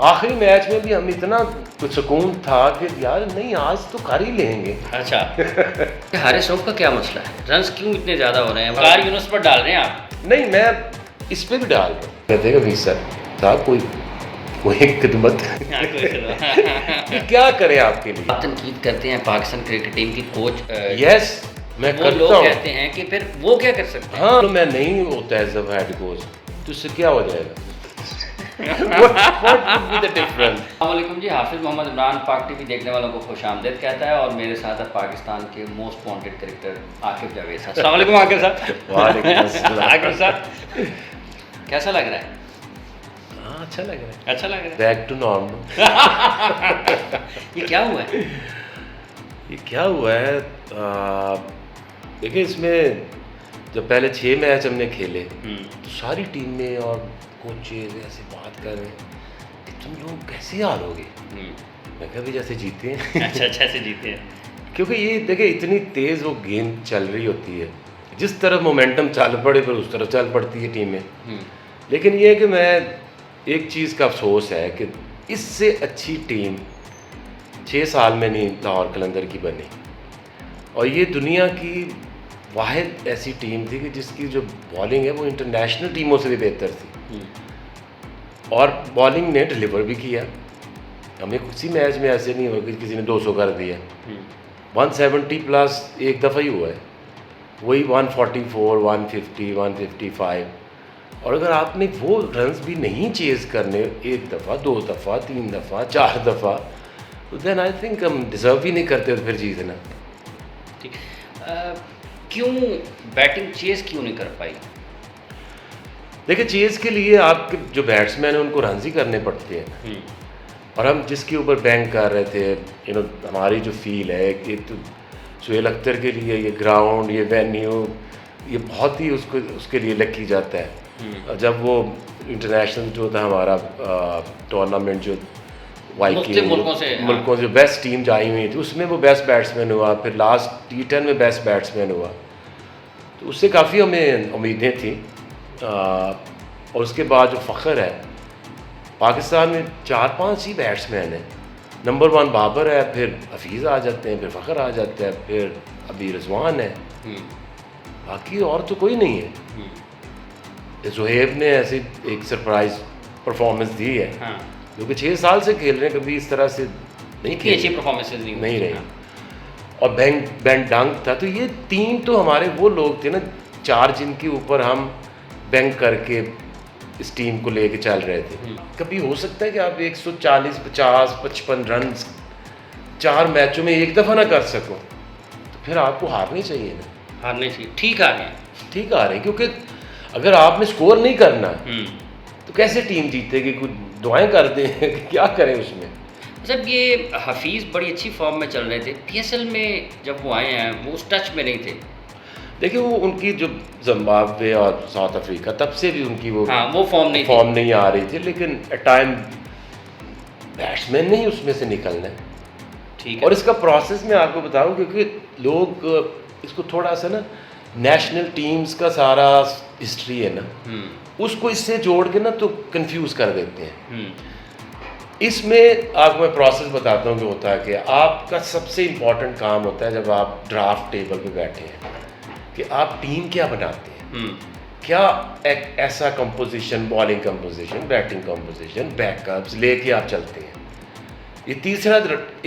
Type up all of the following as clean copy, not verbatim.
आखिरी मैच में भी हम इतना सुकून था कि यार नहीं आज तो कर ही लेंगे। अच्छा हारिस रऊफ का क्या मसला है, रन्स क्यों इतने ज़्यादा हो रहे हैं? वकार यूनुस पर डाल रहे हैं आप? नहीं, मैं इस पे भी डाल रहा हूँ। कहते हैं सर साहब कोई खिदमत कि क्या करें आपके लिए। आप तनकीद करते हैं पाकिस्तान क्रिकेट टीम की कोच, यस मैं वो करता लोग हूँ। कहते हैं कि फिर वो क्या कर सकते हैं? हाँ, तो मैं नहीं होता है जब हेड कोच तो उससे क्या हो जाएगा? What would be the difference? अस्सलामुअलैकुम जी, हाफिज़ मोहम्मद इमरान पाक टीवी देखने वालों को खुशामदीद कहता है और मेरे साथ है पाकिस्तान के most wanted cricketer Aqib Javed साहब। अस्सलामुअलैकुम आकिब साहब। वालेकुम अस्सलाम। आकिब साहब कैसा लग रहा है? हाँ, अच्छा लग रहा है। अच्छा लग रहा बैक टू नॉर्मल। है। ये क्या हुआ है? ये क्या हुआ है? देखिए इसमें जब पहले 6 मैच हमने खेले तो सारी टीमें और कोचेज ऐसे बात कर रहे हैं कि तुम लोग कैसे हारोगे। मैं कहा भी जैसे जीते हैं। अच्छा से जीते हैं। क्योंकि ये देखिए इतनी तेज़ वो गेंद चल रही होती है, जिस तरफ मोमेंटम चल पड़े फिर उस तरफ चल पड़ती है टीमें। लेकिन ये है कि मैं एक चीज़ का अफसोस है कि इससे अच्छी टीम 6 साल में नहीं लाहौर कलंदर की बनी, और ये दुनिया की वाहिद ऐसी टीम थी कि जिसकी जो बॉलिंग है वो इंटरनेशनल टीमों से भी बेहतर थी, और बॉलिंग ने डिलीवर भी किया। हमें किसी मैच में ऐसे नहीं हुआ कि किसी ने 200 कर दिया। 170 प्लस एक दफ़ा ही हुआ है, वही 144, 150, 155। और अगर आपने वो रन्स भी नहीं चेज़ करने एक दफ़ा, 2 दफ़ा, 3 दफ़ा, 4 दफ़ा, तो देन आई थिंक हम डिज़र्व ही नहीं करते तो फिर जीतना। ठीक, क्यों बैटिंग चेज़ क्यों नहीं कर पाई? देखिए चेज़ के लिए आपके जो बैट्समैन हैं उनको रन्स ही करने पड़ते हैं, और हम जिसके ऊपर बैंक कर रहे थे हमारी जो फील है कि तो सुहेल अख्तर के लिए ये ग्राउंड, ये वेन्यू, ये बहुत ही उसके लिए लकी जाता है। जब वो इंटरनेशनल जो था हमारा टूर्नामेंट जो वाई मुल्कों से बेस्ट टीम आई हुई थी उसमें वो बेस्ट बैट्समैन हुआ, फिर लास्ट T10 में बेस्ट बैट्समैन हुआ, तो उससे काफ़ी हमें उम्मीदें थी। और उसके बाद जो फ़ख्र है पाकिस्तान में 4-5 ही बैट्समैन हैं। नंबर 1 बाबर है, फिर हफीज़ आ जाते हैं, फिर फ़ख्र आ जाता है, फिर अभी रिजवान है, बाकी और तो कोई नहीं है। ज़ुहैब ने ऐसी एक सरप्राइज परफॉर्मेंस दी है। हाँ। जो कि 6 साल से खेल रहे हैं, कभी इस तरह से नहीं खेले, अच्छी परफॉर्मेंसेज नहीं रही। और बैंक डंक था, तो ये 3 तो हमारे वो लोग थे ना, 4 जिनके ऊपर हम बैंक करके इस टीम को लेके चल रहे थे। कभी हो सकता है कि आप 140, 50, 55 रन 4 मैचों में एक दफ़ा ना कर सको, तो फिर आपको हारनी चाहिए ना। हारने चाहिए। ठीक आ गए, ठीक आ रहे हैं, क्योंकि अगर आपने स्कोर नहीं करना तो कैसे टीम जीतेगी? कुछ दुआएं कर दें क्या करें उसमें। जब ये हफीज़ बड़ी अच्छी फॉर्म में चल रहे थे, PSL में जब वो आए हैं वो उस टच में नहीं थे। देखिए वो उनकी जो जिम्बाब्वे और साउथ अफ्रीका तब से भी उनकी वो फॉर्म नहीं आ रही थी, लेकिन एट टाइम बैट्समैन नहीं उसमें से निकलना है। ठीक है। और इसका प्रोसेस मैं आपको बताऊं, क्योंकि लोग इसको थोड़ा सा ना नेशनल टीम्स का सारा हिस्ट्री है ना, उसको इससे जोड़ के ना तो कंफ्यूज कर देते हैं। इसमें आपको मैं प्रोसेस बताता हूँ कि होता है कि आपका सबसे इम्पॉर्टेंट काम होता है जब आप ड्राफ्ट टेबल पे बैठे हैं कि आप टीम क्या बनाते हैं। क्या एक ऐसा composition, bowling composition, batting composition, backups लेके आप चलते हैं। ये तीसरा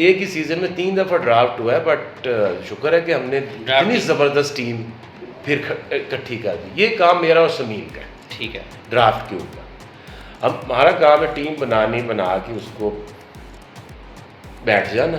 एक ही सीज़न में 3 दफ़ा ड्राफ्ट हुआ है, बट शुक्र है कि हमने इतनी ज़बरदस्त टीम फिर इकट्ठी कर दी। ये काम मेरा और समीन का है। ठीक है। ड्राफ्ट के ऊपर हमारा काम है टीम बना के उसको बैठ जाना।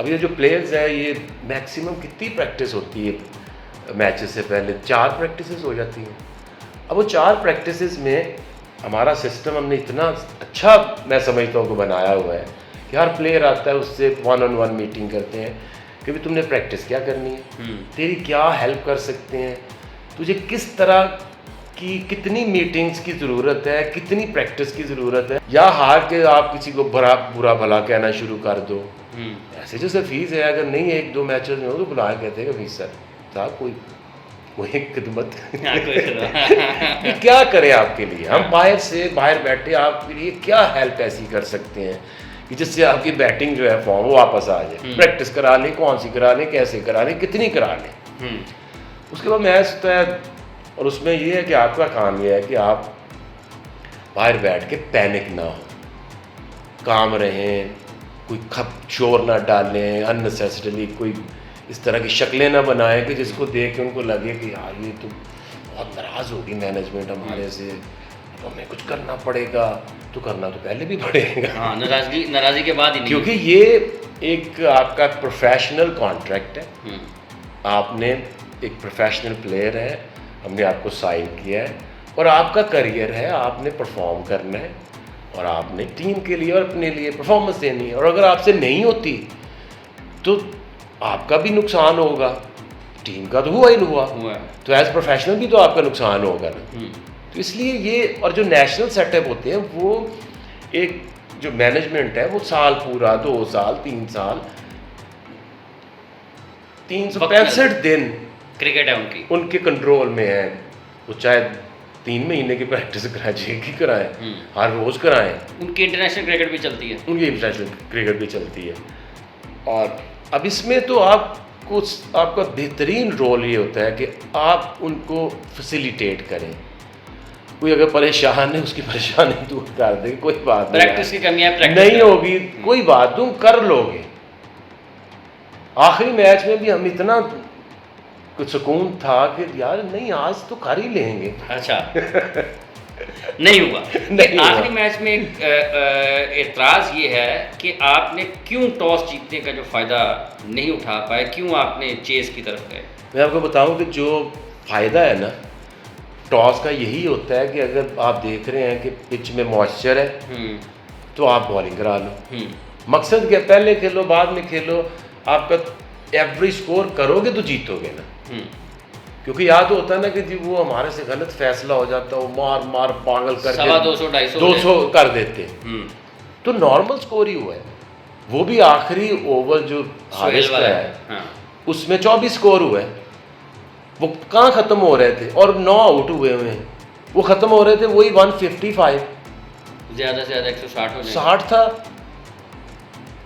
अब ये जो प्लेयर्स हैं ये मैक्सिमम कितनी प्रैक्टिस होती है मैचेस से पहले? 4 प्रैक्टिसेस हो जाती हैं। अब वो 4 प्रैक्टिसेस में हमारा सिस्टम हमने इतना अच्छा मैं समझता हूँ कि बनाया हुआ है कि हर प्लेयर आता है उससे 1-on-1 मीटिंग करते हैं कि भाई तुमने प्रैक्टिस क्या करनी है, तेरी क्या हेल्प कर सकते हैं, तुझे किस तरह की कितनी मीटिंग्स की ज़रूरत है, कितनी प्रैक्टिस की ज़रूरत है, या हार के आप किसी को बुरा भला कहना शुरू कर दो। ऐसे जैसे फीस है, अगर नहीं 1-2 मैचेस में हो तो बुलाया कहते हैं कि फीस सर साहब कोई वही खिदमत हाँ, कोई कि क्या करें आपके लिए, हम बाहर बैठे आपके लिए क्या हेल्प ऐसी कर सकते हैं कि जिससे आपकी बैटिंग जो है फॉर्म वो वापस आ जाए। प्रैक्टिस करा लें, कौन सी करा लें, कैसे करा लें, कितनी करा लें। उसके बाद मैच होता है और उसमें ये है कि आपका काम ये है कि आप बाहर बैठ के पैनिक ना हो, काम रहें, कोई शोर ना डालें, अननेसेसरीली कोई इस तरह की शक्लें ना बनाएं कि जिसको देख के उनको लगे कि यार ये तो बहुत नाराज़ होगी मैनेजमेंट हमारे से, अब हमें कुछ करना पड़ेगा। तो करना तो पहले भी पड़ेगा। हाँ, नाराज़गी के बाद ही नहीं, क्योंकि ये एक आपका प्रोफेशनल कॉन्ट्रैक्ट है, आपने एक प्रोफेशनल प्लेयर है, हमने आपको साइन किया है और आपका करियर है, आपने परफॉर्म करना है और आपने टीम के लिए और अपने लिए परफॉर्मेंस देनी है। और अगर आपसे नहीं होती तो आपका भी नुकसान होगा, टीम का तो हुआ ही हुआ, तो एज प्रोफेशनल भी तो आपका नुकसान होगा ना। तो इसलिए ये, और जो नेशनल सेटअप होते हैं वो एक जो मैनेजमेंट है वो साल पूरा, 2 साल, 3 साल, 365 दिन क्रिकेट है उनके कंट्रोल में है। वो चाहे 3 महीने की प्रैक्टिस कराए की कराएं, हर रोज़ कराएं। उनकी इंटरनेशनल क्रिकेट भी चलती है, उनकी इंटरनेशनल क्रिकेट भी चलती है। और अब इसमें तो आपका बेहतरीन रोल ये होता है कि आप उनको फैसिलिटेट करें। कोई अगर परेशान है उसकी परेशानी दूर कर दे, कोई बात नहीं, प्रैक्टिस की कमी है, नहीं होगी, कोई बात तुम कर लोगे। आखिरी मैच में भी हम इतना कुछ सुकून था कि यार नहीं आज तो कर ही लेंगे। अच्छा नहीं हुआ। नहीं हुआ। आखिरी मैच में एक एतराज़ ये है कि आपने क्यों टॉस जीतने का जो फ़ायदा नहीं उठा पाए, क्यों आपने चेस की तरफ गए? मैं आपको बताऊं कि जो फ़ायदा है ना टॉस का यही होता है कि अगर आप देख रहे हैं कि पिच में मॉइस्चर है तो आप बॉलिंग करा लो। मकसद क्या, पहले खेलो बाद में खेलो, आपका एवरेज स्कोर करोगे तो जीतोगे ना। क्योंकि याद होता है ना कि जी वो हमारे से गलत फैसला हो जाता, वो मार पागल करके 200 कर देते, तो नॉर्मल स्कोर ही हुआ है। वो भी आखिरी ओवर जो हारिस का है, हाँ। उसमें 24 स्कोर हुआ है। वो कहाँ ख़त्म हो रहे थे और 9 आउट हुए हैं, वो ख़त्म हो रहे थे वही 155, ज़्यादा से ज़्यादा 160 हो जाए, 60 था।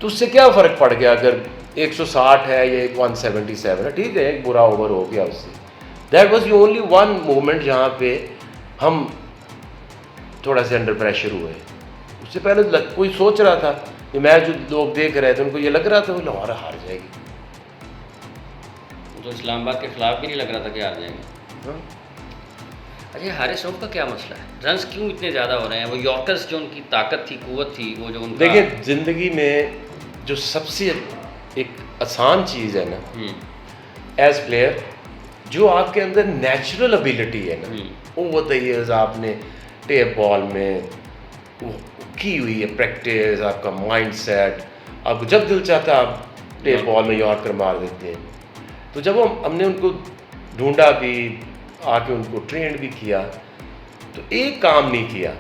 तो उससे क्या फ़र्क पड़ गया अगर 160 है या 177 है, ठीक है एक बुरा ओवर हो गया उससे। That was only one moment जहाँ पे हम थोड़ा सा अंडर प्रेशर हुए। उससे पहले कोई सोच रहा था, ये मैच जो लोग देख रहे थे उनको ये लग रहा था वो लाहौर हार जाएगी, तो इस्लामाबाद के खिलाफ भी नहीं लग रहा था कि हार जाएंगे। अच्छा, हारिस रऊफ का क्या मसला है, रन्स क्यों इतने ज़्यादा हो रहे हैं? वो यॉर्कर्स जो उनकी ताकत थी, कुव्वत थी, वो जो उनका, देखिए ज़िंदगी में जो सबसे एक आसान चीज़ है ना एज प्लेयर, जो आपके अंदर नेचुरल एबिलिटी है ना, ओवर द ईयर्स आपने टेप बॉल में वो की हुई है प्रैक्टिस, आपका माइंड सेट, आपको जब दिल चाहता आप टेप बॉल में यॉर्कर मार देते हैं। तो जब हमने उनको ढूंढा भी, आके उनको ट्रेंड भी किया, तो एक काम नहीं किया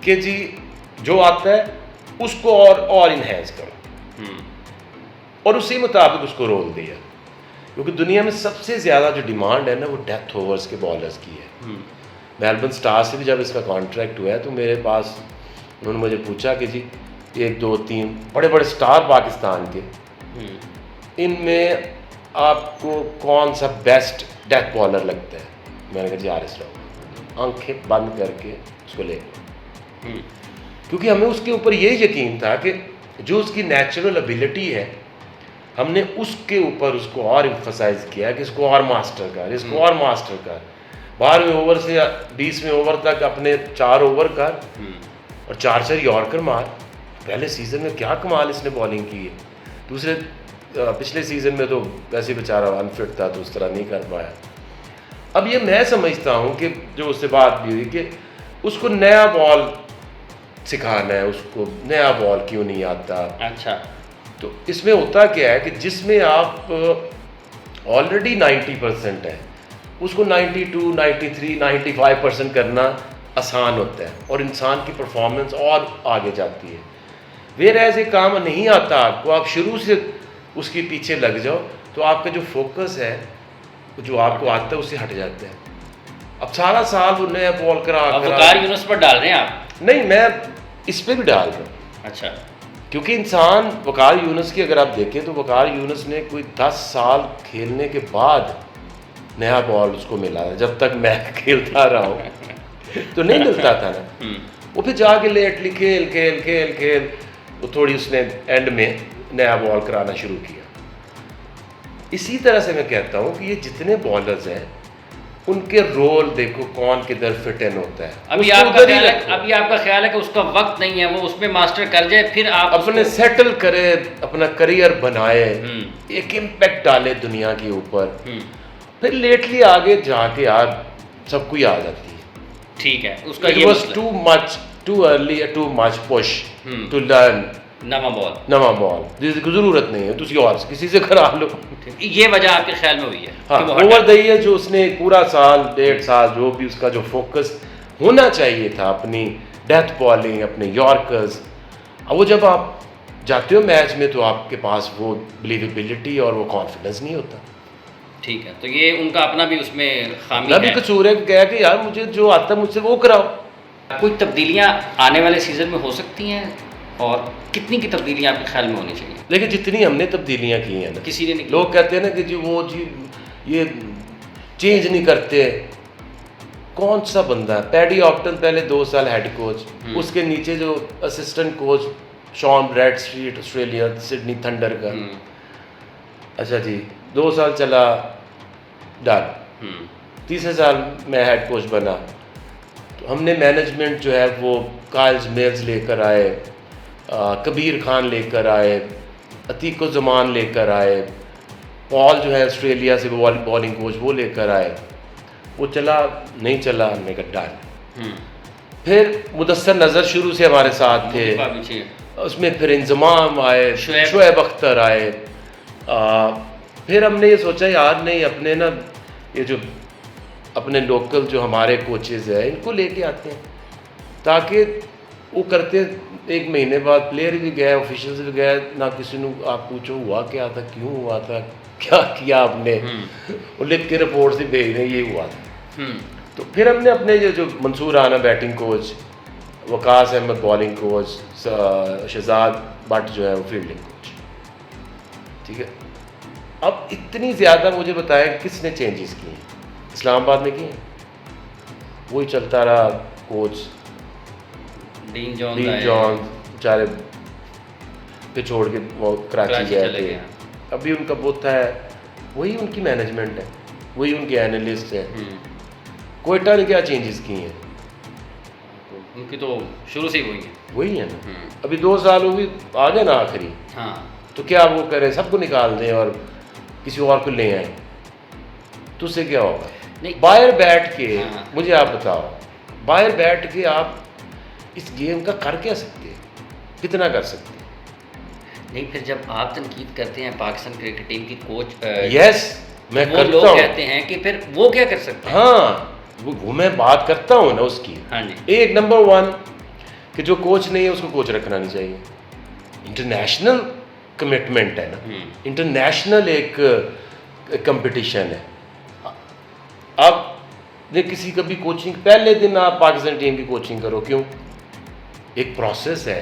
कि जी जो आता है उसको और इन्हेंस करो और उसी मुताबिक उसको रोल दिया। क्योंकि दुनिया में सबसे ज़्यादा जो डिमांड है ना वो डेथ ओवर्स के बॉलर्स की है। मेलबर्न स्टार से भी जब इसका कॉन्ट्रैक्ट हुआ है तो मेरे पास उन्होंने मुझे पूछा कि जी 1 2 3 बड़े बड़े स्टार पाकिस्तान के, इनमें आपको कौन सा बेस्ट डेथ बॉलर लगता है? मैंने कहा जी हारिस रऊफ। आंखें बंद करके उसको ले लो, क्योंकि हमें उसके ऊपर ये यकीन था कि जो उसकी नेचुरल एबिलिटी है हमने उसके ऊपर उसको और एम्फसाइज किया कि इसको और मास्टर कर, इसको और मास्टर कर। 12वें ओवर से 20वें ओवर तक अपने 4 ओवर कर और 4 यॉर्कर मार। पहले सीज़न में क्या कमाल इसने बॉलिंग की है। पिछले सीज़न में तो वैसे बेचारा अनफिट था तो उस तरह नहीं कर पाया। अब ये मैं समझता हूँ कि जो उससे बात भी हुई कि उसको नया बॉल सिखाना है, उसको नया बॉल क्यों नहीं आता। अच्छा, तो इसमें होता क्या है कि जिसमें आप ऑलरेडी 90% है उसको 92, 93, 95% करना आसान होता है और इंसान की परफॉर्मेंस और आगे जाती है। वेयर एज ये काम नहीं आता आपको, आप शुरू से उसके पीछे लग जाओ तो आपका जो फोकस है जो आपको आता है उससे हट जाते हैं। अब सारा साल वो नया बॉल करा अब वकार यूनुस पर डाल रहे हैं आप? नहीं, मैं इस पे भी डाल रहा हूँ। अच्छा, क्योंकि इंसान वकार यूनुस की अगर आप देखें तो वकार यूनुस ने कोई 10 साल खेलने के बाद नया बॉल उसको मिला है। जब तक मैं खेलता रहा हूँ तो नहीं मिलता था ना। वो फिर जाके लेटली खेल खेल खेल खेल वो थोड़ी उसने एंड में नया बॉल कराना शुरू किया। इसी तरह से मैं कहता हूँ कि ये जितने बॉलर्स हैं उनके रोल देखो कौन किधर फिट इन होता है। अभी आपका ख्याल है कि उसका वक्त नहीं है, वो उसमें मास्टर कर जाए, फिर आप अपने सेटल करे, अपना करियर बनाए, एक इम्पैक्ट डाले दुनिया के ऊपर, फिर लेटली आगे जाके यार सब कुछ आ जाती है। ठीक है, उसका It was too early, too much push to learn नवा बॉल जिसकी जरूरत नहीं है, तुसी और किसी से करा लो। ये वजह आपके ख्याल में हुई है? हाँ, ओवर द ईयर जो उसने पूरा साल 1.5 साल जो भी उसका जो फोकस होना चाहिए था अपनी डेथ बॉलिंग, अपने यॉर्कर्स, अब वो जब आप जाते हो मैच में तो आपके पास वो बिलीवेबिलिटी और वो कॉन्फिडेंस नहीं होता। ठीक है, तो ये उनका अपना भी उसमें खामी है। भी कसूर है, कहा कि यार मुझे जो आता है मुझसे वो कराओ। कोई तब्दीलियाँ आने वाले सीजन में हो सकती हैं और कितनी की तब्दीलियाँ आपके ख्याल में होनी चाहिए? लेकिन जितनी हमने तब्दीलियाँ की हैं ना, किसी ने नहीं। लोग कहते हैं ना कि जी वो जी ये चेंज नहीं करते। कौन सा बंदा है? पैडी ऑप्टन पहले 2 साल हेड कोच, उसके नीचे जो assistant coach Shaun Bradstreet Australia Sydney Thunder का, अच्छा जी 2 साल चला डन, तीसरे साल मैं हेड कोच बना तो हमने मैनेजमेंट जो है वो काइल्स मेल्स लेकर आए, कबीर खान लेकर आए, अतीको ज़मान लेकर आए, पॉल जो है ऑस्ट्रेलिया से बॉलिंग कोच वो लेकर आए। वो चला नहीं चला, हमने कहा डन। फिर मुदस्सर नज़र शुरू से हमारे साथ थे, उसमें फिर इंजमाम आए, शुएब अख्तर आए। फिर हमने ये सोचा यार नहीं, अपने ना ये जो अपने लोकल जो हमारे कोचेज़ हैं इनको लेके आते हैं, ताकि वो करते 1 महीने बाद प्लेयर भी गए, ऑफिशियल्स भी गए, ना किसी ने आप पूछो हुआ क्या था, क्यों हुआ था, क्या किया आपने, वो लिख के रिपोर्ट से भेज रहे ये हुआ था। तो फिर हमने अपने जो Mansoor Rana batting coach, Waqas Ahmed bowling coach, Shahzad Bhatt जो है वो फील्डिंग कोच, ठीक है। अब इतनी ज़्यादा मुझे बताएं किसने चेंजेस किए? इस्लामाबाद में किए, वही चलता रहा कोच डीन जॉन्स बेचारे पे छोड़ के वो कराची गए थे। अभी उनका बुत है, वही उनकी मैनेजमेंट है, वही उनके एनालिस्ट है। कोयटा ने क्या चेंजेस किए हैं? उनकी तो शुरू से ही वही है ना। अभी 2 साल वो भी आ गए ना आखिरी, हाँ, तो क्या वो करें, सबको निकाल दें और किसी और को ले आए, तो उससे क्या होगा? बाहर बैठ के मुझे आप बताओ, बाहर बैठ के आप इस गेम का कर क्या सकते हैं, कितना कर सकते हैं? नहीं, फिर जब आप तनकीद करते हैं पाकिस्तान क्रिकेट टीम की कोच, यस मैं करता हूँ, लोग कहते हैं कि फिर वो क्या कर सकते हैं? हाँ, वो मैं बात करता हूँ ना उसकी। हाँ जी। एक नंबर 1 कि जो कोच नहीं है उसको कोच रखना नहीं चाहिए। इंटरनेशनल कमिटमेंट है ना, इंटरनेशनल एक कंपटीशन है। अब ने किसी का भी कोचिंग पहले दिन आप पाकिस्तान टीम की कोचिंग करो, क्यों? एक प्रोसेस है,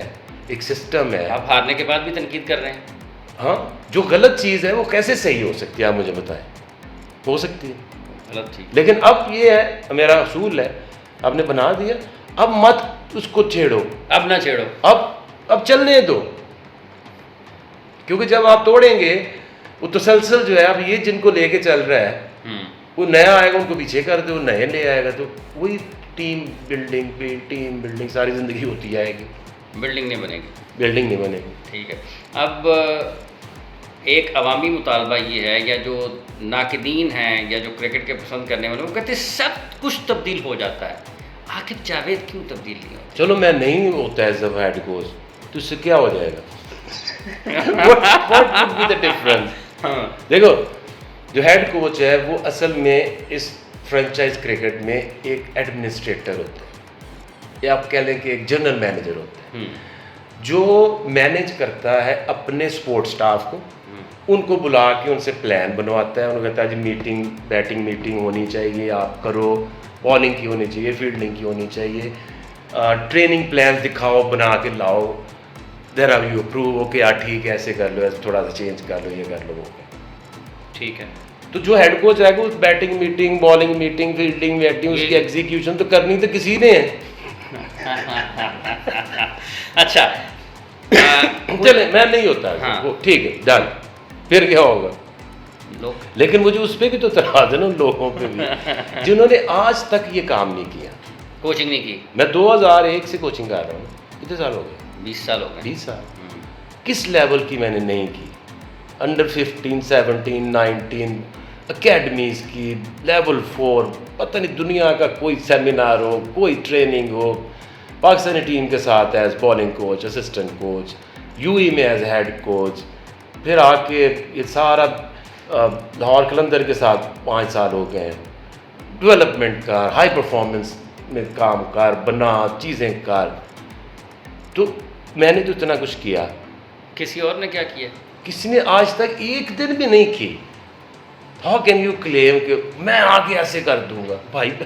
एक सिस्टम है। आप हारने के बाद भी तनकीद कर रहे हैं। हाँ, जो गलत चीज़ है वो कैसे सही हो सकती है, आप मुझे बताएं। हो सकती है गलत चीज़, लेकिन अब ये है, मेरा असूल है, आपने बना दिया, अब मत उसको छेड़ो, अब ना छेड़ो, अब चलने दो। क्योंकि जब आप तोड़ेंगे वो तसलसल जो है, अब ये जिनको लेके चल रहा है वो नया आएगा उनको पीछे कर दो, नए ले आएगा, तो वही टीम बिल्डिंग सारी ज़िंदगी होती जाएगी, बिल्डिंग नहीं बनेगी, बिल्डिंग नहीं बनेगी। ठीक है। अब एक अवामी मुतालबा ये है, या जो नाकिदीन हैं या जो क्रिकेट के पसंद करने वाले, वो कहते हैं सब कुछ तब्दील हो जाता है, आखिर जावेद क्यों तब्दील नहीं होता? चलो मैं नहीं होता एज अ हेड कोच, तो इससे क्या हो जाएगा? What would be the difference? देखो, जो हेड कोच है वो असल में इस फ्रेंचाइज क्रिकेट में एक एडमिनिस्ट्रेटर होता है, या आप कह लें कि एक जनरल मैनेजर होता है। जो मैनेज करता है अपने स्पोर्ट स्टाफ को, उनको बुला के उनसे प्लान बनवाता है, उनको कहता है जी मीटिंग, बैटिंग मीटिंग होनी चाहिए, आप करो, बॉलिंग की होनी चाहिए, फील्डिंग की होनी चाहिए, ट्रेनिंग प्लान दिखाओ, बना के लाओ, there are you approve, okay यार ठीक है ऐसे कर लो, ऐसे थोड़ा सा चेंज कर लो, ये कर लो, वो ठीक है। तो जो हेड कोच है उस batting meeting, bowling meeting, fielding meeting, उसकी एग्जीक्यूशन तो करनी तो किसी ने है। अच्छा चले मैं नहीं होता है, हाँ। वो ठीक है डन, फिर क्या होगा? लोग लेकिन मुझे उस पर भी तो तराज है ना, उन लोगों पे भी जिन्होंने आज तक ये काम नहीं किया। कोचिंग नहीं की, मैं 2001 से कोचिंग कर रहा हूँ, कितने साल हो गए? 20 साल हो गए। 20 साल। किस लेवल की मैंने नहीं की? अंडर 15, 17, 19 अकेडमीज़ की, लेवल 4, पता नहीं दुनिया का कोई सेमिनार हो, कोई ट्रेनिंग हो, पाकिस्तानी टीम के साथ as bowling coach, assistant coach, UAE में एज हेड कोच, फिर आके ये सारा लाहौर कलंदर के साथ 5 साल हो गए हैं, डेवलपमेंट का, हाई परफॉर्मेंस में काम कर, बना चीज़ें कर, तो मैंने तो इतना कुछ किया। किसी और ने क्या किया? किसी ने आज तक एक दिन भी नहीं की। हाउ कैन यू क्लेम कि मैं आगे ऐसे कर दूंगा? भाई तो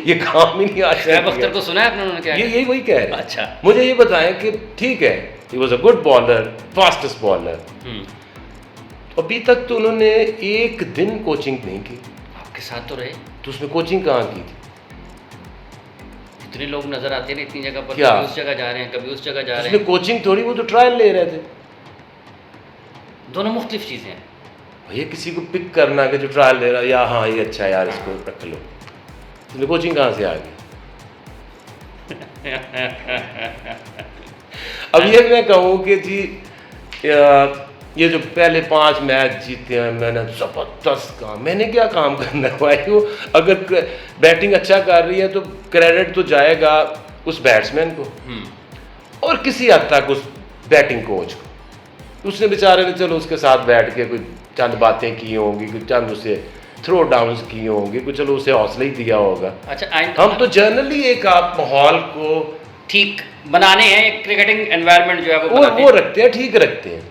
ये काम ही नहीं आज शोएब अख्तर को सुना है आपने, उन्होंने क्या ये यही वही कह रहे हैं। अच्छा, मुझे ये बताएं कि ठीक है, he was a good bowler, fastest bowler, अभी तक तो उन्होंने एक दिन कोचिंग नहीं की। आपके साथ तो रहे, तो उसमें कोचिंग कहाँ की थी? इतने लोग नजर आते हैं इतनी जगह पर, क्या? कभी उस जगह जा रहे हैं, कभी उस जगह जा रहे उसमें हैं। कोचिंग थोड़ी, वो तो ट्रायल ले रहे थे। दोनों मुख्तलिफ चीज़ें हैं। भैया किसी को पिक करना कि जो ट्रायल ले रहा है, या हाँ ये अच्छा यार इसको रख लो, इसमें कोचिंग कहाँ से आ गई? अब ये मैं कहूँ कि जी ये जो पहले 5 मैच जीते हैं मैंने, ज़बरदस्त काम, मैंने क्या काम करना है भाई? वो अगर बैटिंग अच्छा कर रही है तो क्रेडिट तो जाएगा उस बैट्समैन को और किसी हद तक उस बैटिंग कोच को। उसने बेचारे ने चलो उसके साथ बैठ के कोई चंद बातें की होंगी, कुछ चंद उसे थ्रो डाउन्स किए होंगे, कुछ चलो उसे हौसला ही दिया होगा। अच्छा, हम तो जनरली एक आप माहौल को ठीक बनाने हैं, एक क्रिकेटिंग एनवायरनमेंट जो है वो रखते हैं, ठीक रखते हैं।